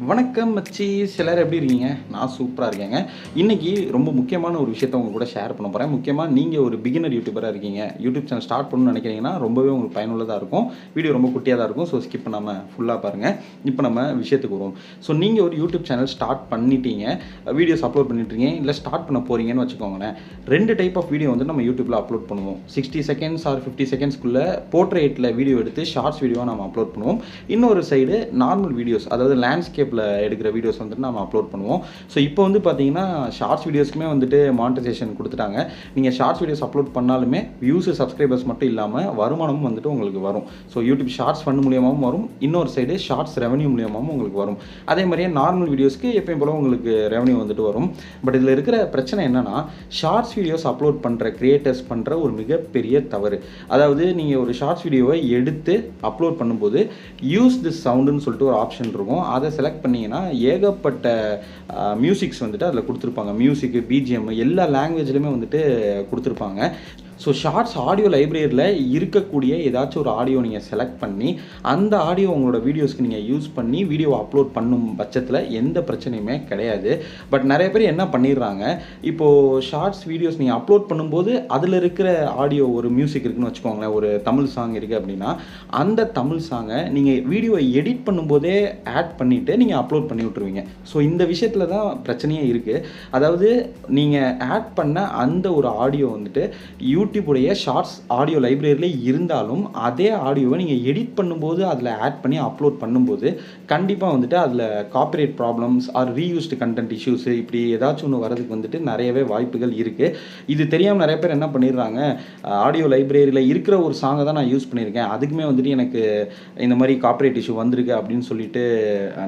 வணக்கம் மச்சீஸ், எல்லாரும் எப்படி இருக்கீங்க? நான் சூப்பராக இருக்கேங்க. இன்றைக்கி ரொம்ப முக்கியமான ஒரு விஷயத்த உங்க கூட ஷேர் பண்ண போகிறேன். முக்கியமாக நீங்கள் ஒரு பிகினர் யூடியூபராக இருக்கீங்க, யூடியூப் சேனல் ஸ்டார்ட் பண்ணணும்னு நினைக்கிறீங்கன்னா ரொம்பவே உங்களுக்கு பயனுள்ளதாக இருக்கும். வீடியோ ரொம்ப குட்டியாக தான் இருக்கும். ஸோ ஸ்கிப் பண்ணாமல் ஃபுல்லாக பாருங்கள். இப்போ நம்ம விஷயத்துக்கு வருவோம். ஸோ நீங்கள் ஒரு யூடியூப் சேனல் ஸ்டார்ட் பண்ணிட்டீங்க, வீடியோஸ் அப்லோட் பண்ணிட்டுருக்கீங்க, இல்லை ஸ்டார்ட் பண்ண போகிறீங்கன்னு வச்சுக்கோங்களேன். 2 டைப் ஆஃப் வீடியோ வந்து நம்ம யூடியூப்பில் அப்லோட் பண்ணுவோம். 60 செகண்ட்ஸ் ஆர் 50 செகண்ட்ஸ்க்குள்ளே போர்ட்ரேட்டில் வீடியோ எடுத்து ஷார்ட்ஸ் வீடியோவாக நம்ம அப்லோட் பண்ணுவோம். இன்னொரு சைடு நார்மல் வீடியோஸ், அதாவது லேண்ட்ஸ்கேப்பில் எடுக்கிற வீடியோஸ் வந்துட்டு நம்ம அப்லோட் பண்ணுவோம். ஸோ இப்போ வந்து பார்த்தீங்கன்னா ஷார்ட்ஸ் வீடியோஸ்க்குமே வந்துட்டு மானிட்டைசேஷன் கொடுத்துட்டாங்க. நீங்கள் ஷார்ட்ஸ் வீடியோஸ் அப்லோட் பண்ணாலுமே வியூஸ் சப்ஸ்கிரைபர்ஸ் மட்டும் இல்லாமல் வருமானமும் வந்துட்டு உங்களுக்கு வரும். ஸோ யூடியூப் ஷார்ட்ஸ் ஃபண்ட் மூலியமாகவும் வரும், இன்னொரு சைடு ஷார்ட்ஸ் ரெவன்யூ மூலியமாகவும் உங்களுக்கு வரும். அதே மாதிரியே நார்மல் வீடியோஸ்க்கு எப்பயும் போல உங்களுக்கு ரெவன்யூ வந்துட்டு வரும். பட் இதில் இருக்கிற பிரச்சனை என்னன்னா, ஷார்ட்ஸ் வீடியோஸ் அப்லோட் பண்ணுற கிரியேட்டர்ஸ் பண்ணுற ஒரு மிகப்பெரிய தவறு. அதாவது நீங்கள் ஒரு ஷார்ட்ஸ் வீடியோவை எடுத்து அப்லோட் பண்ணும்போது யூஸ் திஸ் சவுண்டுன்னு சொல்லிட்டு ஒரு ஆப்ஷன் இருக்கும். அதை செலக்ட் பண்ணிங்கன்னா ஏகப்பட்ட மியூசிக்ஸ் வந்துட்டு அதில் கொடுத்துருப்பாங்க. மியூசிக்கு, பிஜிஎம் எல்லா லாங்குவேஜ்லையுமே வந்துட்டு கொடுத்துருப்பாங்க. ஸோ ஷார்ட்ஸ் ஆடியோ லைப்ரரியில் இருக்கக்கூடிய ஏதாச்சும் ஒரு ஆடியோ நீங்கள் செலக்ட் பண்ணி அந்த ஆடியோ உங்களோட வீடியோஸ்க்கு நீங்கள் யூஸ் பண்ணி வீடியோவை அப்லோட் பண்ணும் பட்சத்தில் எந்த பிரச்சனையுமே கிடையாது. பட் நிறைய பேர் என்ன பண்ணிடுறாங்க, இப்போது ஷார்ட்ஸ் வீடியோஸ் நீங்கள் அப்லோட் பண்ணும்போது அதில் இருக்கிற ஆடியோ ஒரு மியூசிக் இருக்குன்னு வச்சுக்கோங்களேன், ஒரு தமிழ் சாங் இருக்குது அப்படின்னா அந்த தமிழ் சாங்கை நீங்கள் வீடியோவை எடிட் பண்ணும்போதே ஆட் பண்ணிவிட்டு நீங்கள் அப்லோட் பண்ணி விட்ருவீங்க. ஸோ இந்த விஷயத்தில் தான் பிரச்சனையே இருக்குது. அதாவது நீங்கள் ஆட் பண்ண அந்த ஒரு ஆடியோ வந்துட்டு யூடியூபுடைய ஷார்ட்ஸ் ஆடியோ லைப்ரரியில் இருந்தாலும் அதே ஆடியோவை நீங்கள் எடிட் பண்ணும்போது அதில் ஆட் பண்ணி அப்லோட் பண்ணும்போது கண்டிப்பாக வந்துட்டு அதில் copyright problems or reused content issues இப்படி ஏதாச்சும் ஒன்று வரதுக்கு வந்துட்டு நிறையவே வாய்ப்புகள் இருக்குது. இது தெரியாமல் நிறைய பேர் என்ன பண்ணிடுறாங்க, ஆடியோ லைப்ரரியில் இருக்கிற ஒரு சாங்கை தான் நான் யூஸ் பண்ணியிருக்கேன், அதுக்குமே வந்துட்டு எனக்கு இந்த மாதிரி காப்பிரைட் இஷ்யூ வந்திருக்கு அப்படின்னு சொல்லிட்டு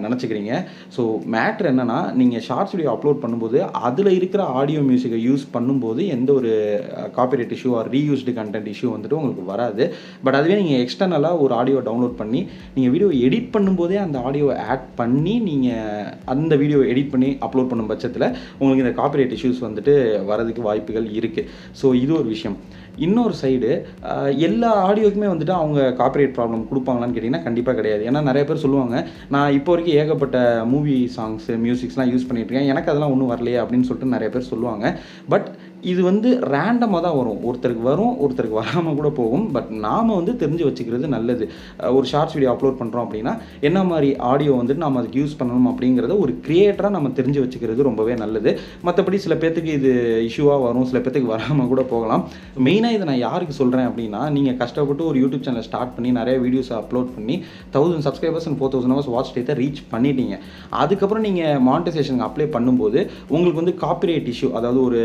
நினச்சிக்கிறீங்க. ஸோ மேட்ரு என்னென்னா, நீங்கள் ஷார்ட்ஸ் வீடியோ அப்லோட் பண்ணும்போது அதில் இருக்கிற ஆடியோ மியூசிக்கை யூஸ் பண்ணும்போது எந்த ஒரு copyright issue R reused content issue வந்துட்டு உங்களுக்கு வராது. பட் அதுவே நீங்கள் எக்ஸ்டர்னலாக ஒரு ஆடியோ டவுன்லோட் பண்ணி நீங்கள் வீடியோ எடிட் பண்ணும்போதே அந்த ஆடியோவை ஆட் பண்ணி நீங்கள் அந்த வீடியோ எடிட் பண்ணி அப்லோட் பண்ணும் பட்சத்தில் உங்களுக்கு இந்த காப்பிரைட் இஷ்யூஸ் வந்துட்டு வரதுக்கு வாய்ப்புகள் இருக்குது. ஸோ இது ஒரு விஷயம். இன்னொரு சைடு எல்லா ஆடியோக்குமே வந்துட்டு அவங்க காப்பிரைட் ப்ராப்ளம் கொடுப்பாங்களான்னு கேட்டிங்கன்னா கண்டிப்பாக கிடையாது. ஏன்னா நிறைய பேர் சொல்லுவாங்க, நான் இப்போ வரைக்கும் ஏகப்பட்ட மூவி சாங்ஸு மியூசிக்ஸ்லாம் யூஸ் பண்ணிட்டுருக்கேன், எனக்கு அதெல்லாம் ஒன்றும் வரலையே அப்படின்னு சொல்லிட்டு நிறைய பேர் சொல்லுவாங்க. பட் இது வந்து ரேண்டமாக தான் வரும், ஒருத்தருக்கு வரும், ஒருத்தருக்கு வராமல் கூட போகும். பட் நாம் வந்து தெரிஞ்சு வச்சுக்கிறது நல்லது. ஒரு ஷார்ட்ஸ் வீடியோ அப்லோட் பண்ணுறோம் அப்படின்னா என்ன மாதிரி ஆடியோ வந்துட்டு நம்ம அதுக்கு யூஸ் பண்ணணும் அப்படிங்கிறத ஒரு கிரியேட்டராக நம்ம தெரிஞ்சு வச்சுக்கிறது ரொம்பவே நல்லது. மற்றபடி சில பேர்த்துக்கு இது இஷ்யூவாக வரும், சில பேர்த்துக்கு வராமல் கூட போகலாம். மெயினாக இதை நான் யாருக்கு சொல்கிறேன் அப்படின்னா, நீங்கள் கஷ்டப்பட்டு ஒரு யூடியூப் சேனல் ஸ்டார்ட் பண்ணி நிறைய வீடியோஸை அப்லோட் பண்ணி 1000 சப்ஸ்கிரைபர்ஸ் அண்ட் 4000 ஹவர்ஸ் வாட்ச் டேத்தை ரீச் பண்ணிட்டீங்க. அதுக்கப்புறம் நீங்கள் மானிட்டைசேஷனுக்கு அப்ளை பண்ணும்போது உங்களுக்கு வந்து காப்பிரைட் இஷ்யூ, அதாவது ஒரு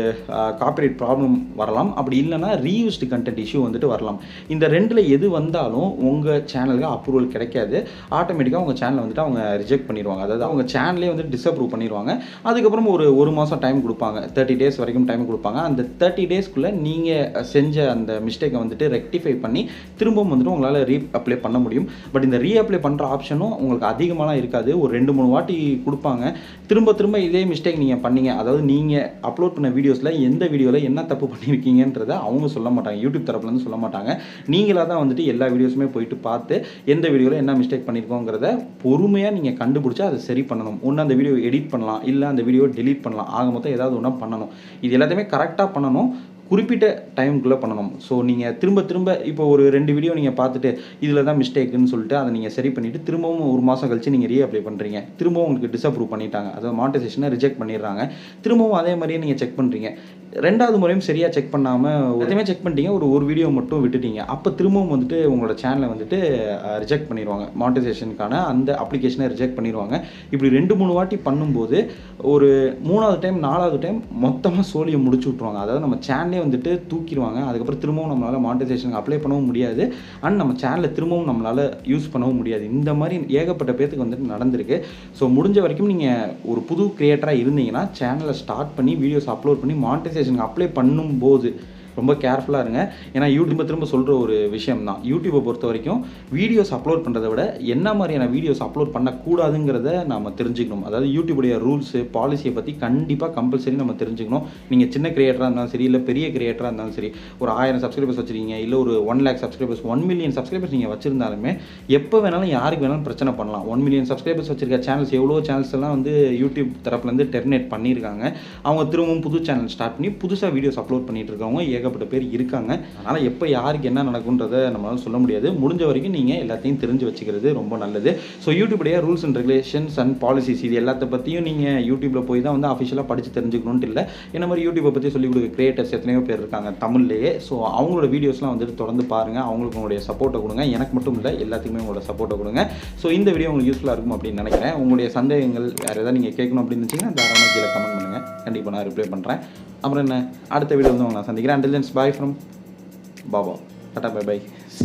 காப்பிரைட் ப்ராப்ளம் வரலாம். அப்படி இல்லைனா ரீயூஸ்டு கண்டென்ட் இஷ்யூ வந்துட்டு வரலாம். இந்த ரெண்டில் எது வந்தாலும் உங்கள் சேனலுக்கு அப்ரூவல் கிடைக்காது. ஆட்டோமேட்டிக்காக உங்கள் சேனலை வந்துட்டு அவங்க ரிஜெக்ட் பண்ணிடுவாங்க. அதாவது அவங்க சேனலே வந்து டிஸ்அப்ரூவ் பண்ணிடுவாங்க. அதுக்கப்புறம் ஒரு மாதம் டைம் கொடுப்பாங்க, 30 டேஸ் வரைக்கும் டைம் கொடுப்பாங்க. அந்த 30 டேஸ்க்குள்ளே நீங்கள் செஞ்ச அந்த மிஸ்டேக்கை வந்துட்டு ரெக்டிஃபை பண்ணி திரும்பவும் வந்துட்டு உங்களால் அப்ளை பண்ண முடியும். பட் இந்த அப்ளை பண்ணுற ஆப்ஷனும் உங்களுக்கு அதிகமாகலாம் இருக்காது. ஒரு 2-3 வாட்டி கொடுப்பாங்க. திரும்ப திரும்ப இதே மிஸ்டேக் நீங்கள் பண்ணீங்க, அதாவது நீங்கள் அப்லோட் பண்ண வீடியோஸில் எந்த வீடியோவில் என்ன தப்பு பண்ணியிருக்கீங்கன்றதை அவங்க சொல்ல மாட்டாங்க, யூடியூப் தரப்புலேருந்து சொல்ல மாட்டாங்க. நீங்களாக தான் வந்துட்டு எல்லா வீடியோஸுமே போயிட்டு பார்த்து எந்த வீடியோவில் என்ன மிஸ்டேக் பண்ணியிருக்கோங்கிறத பொறுமையாக நீங்கள் கண்டுபிடிச்சி அதை சரி பண்ணணும். ஒன்று அந்த வீடியோ எடிட் பண்ணலாம், இல்லை அந்த வீடியோவை டெலீட் பண்ணலாம். ஆக மொத்தம் ஏதாவது ஒன்றா பண்ணணும். இது எல்லாத்தையுமே கரெக்டாக பண்ணணும், குறிப்பிட்ட டைமுக்குள்ளே பண்ணணும். ஸோ நீங்கள் திரும்ப திரும்ப இப்போ ஒரு 2 வீடியோ நீங்கள் பார்த்துட்டு இதில் தான் மிஸ்டேக்குன்னு சொல்லிட்டு அதை நீங்கள் சரி பண்ணிவிட்டு திரும்பவும் ஒரு மாதம் கழிச்சு நீங்கள் அப்ளை பண்ணுறீங்க, திரும்பவும் உங்களுக்கு டிஸ்அப்ரூவ் பண்ணிட்டாங்க, அதாவது மானிட்டைசேஷனை ரிஜெக்ட் பண்ணிடுறாங்க. திரும்பவும் அதே மாதிரியே நீங்கள் செக் பண்ணுறீங்க. 2வது முறையும் சரியாக செக் பண்ணாமல் எதுவுமே செக் பண்ணிட்டீங்க, ஒரு வீடியோ மட்டும் விட்டுட்டீங்க. அப்போ திரும்பவும் வந்துட்டு உங்களோட சேனலை வந்துட்டு ரிஜெக்ட் பண்ணிடுவாங்க, மானிட்டைசேஷனுக்கான அந்த அப்ளிகேஷனை ரிஜெக்ட் பண்ணிடுவாங்க. இப்படி 2-3 வாட்டி பண்ணும்போது ஒரு 3வது டைம் 4வது டைம் மொத்தமாக சோழியை முடிச்சு விட்ருவாங்க. அதாவது நம்ம சேனலே வந்துட்டு தூக்கிடுவாங்க. அதுக்கப்புறம் திரும்பவும் நம்மளால் மானிட்டைசேஷனுக்கு அப்ளை பண்ணவும் முடியாது, அண்ட் நம்ம சேனலை திரும்பவும் நம்மளால் யூஸ் பண்ணவும் முடியாது. இந்த மாதிரி ஏகப்பட்ட பேருக்கு வந்துட்டு நடந்திருக்கு. ஸோ முடிஞ்ச வரைக்கும் நீங்கள் ஒரு புது கிரியேட்டராக இருந்தீங்கன்னா சேனலை ஸ்டார்ட் பண்ணி வீடியோஸ் அப்லோட் பண்ணி மானிட்டைசேஷனுக்கு அப்ளை பண்ணும்போது ரொம்ப கேர்ஃபுல்லாக இருங்க. ஏன்னா யூடியூப்பை திரும்ப சொல்கிற ஒரு விஷயம் தான், யூடியூப்பை பொறுத்த வரைக்கும் வீடியோஸ் அப்லோட் பண்ணுறதை விட என்ன மாதிரியான வீடியோஸ் அப்லோட் பண்ணக்கூடாதுங்கிறத நம்ம தெரிஞ்சுக்கணும். அதாவது யூடியூபுடைய ரூல்ஸு பாலிசியை பற்றி கண்டிப்பாக கம்பல்சரி நம்ம தெரிஞ்சுக்கணும். நீங்கள் சின்ன கிரியேட்டராக இருந்தாலும் சரி, இல்லை பெரிய கிரியேட்டராக இருந்தாலும் சரி, ஒரு 1000 சப்ஸ்கிரைபர்ஸ் வச்சுருக்கீங்க, இல்லை ஒரு 1 lakh சப்ஸ்கிரைபர்ஸ், 1 million சப்ஸ்கிரைபர்ஸ் நீங்கள் வச்சுருந்தாலுமே எப்போ வேணாலும் யாருக்கு வேணாலும் பிரச்சனை பண்ணலாம். 1 million சப்ஸ்கிரைபர்ஸ் வச்சிருக்க சேனல்ஸ், எவ்வளோ சேனல்ஸ் எல்லாம் வந்து யூடியூப் தரப்புலேருந்து டெர்மினேட் பண்ணியிருக்காங்க. அவங்க திரும்பவும் புது சேனல் ஸ்டார்ட் பண்ணி புதுசாக வீடியோஸ் அப்லோட் பண்ணிட்டு இருக்கவங்க ஏகப்பட்ட பேர் இருக்காங்க. அதனால் எப்போ யாருக்கு என்ன நடக்குன்றதை நம்மளால சொல்ல முடியாது. முடிஞ்ச வரைக்கும் நீங்கள் எல்லாத்தையும் தெரிஞ்சு வச்சுக்கிறது ரொம்ப நல்லது. ஸோ யூடியூபுடைய rules and regulations and policies இது எல்லாத்த பற்றியும் நீங்கள் யூடியூப்பில் போய் தான் வந்து அஃபிஷியலாக படித்து தெரிஞ்சுக்கணுன்ட்டு இல்லை. என்ன மாதிரி யூடியூப்பை பற்றி சொல்லிக் கொடுக்க கிரியேட்டர்ஸ் எத்தனையோ பேர் இருக்காங்க தமிழ்லேயே. ஸோ அவங்களோட வீடியோஸ்லாம் வந்துட்டு தொடர்ந்து பாருங்கள், அவங்களுக்கு உங்களுடைய சப்போர்ட்டை கொடுங்க. எனக்கு மட்டும் இல்லை, எல்லாத்துக்குமே உங்களோட சப்போர்ட்டை கொடுங்க. ஸோ இந்த வீடியோ உங்களுக்கு யூஸ்ஃபுல்லாக இருக்கும் அப்படின்னு நினைக்கிறேன். உங்களுடைய சந்தேகங்கள் வேறு ஏதாவது நீங்கள் கேட்கணும் அப்படின்னு நினச்சிங்கன்னா தாராளமாக கீழே கமெண்ட் பண்ணுங்கள், கண்டிப்பாக நான் ரிப்ளை பண்ணுறேன். அப்புறம் என்ன, அடுத்த வீடியோ வந்து உங்களை நான் சந்திக்கிறேன். Until then, bye from Baba. Tata, bye bye.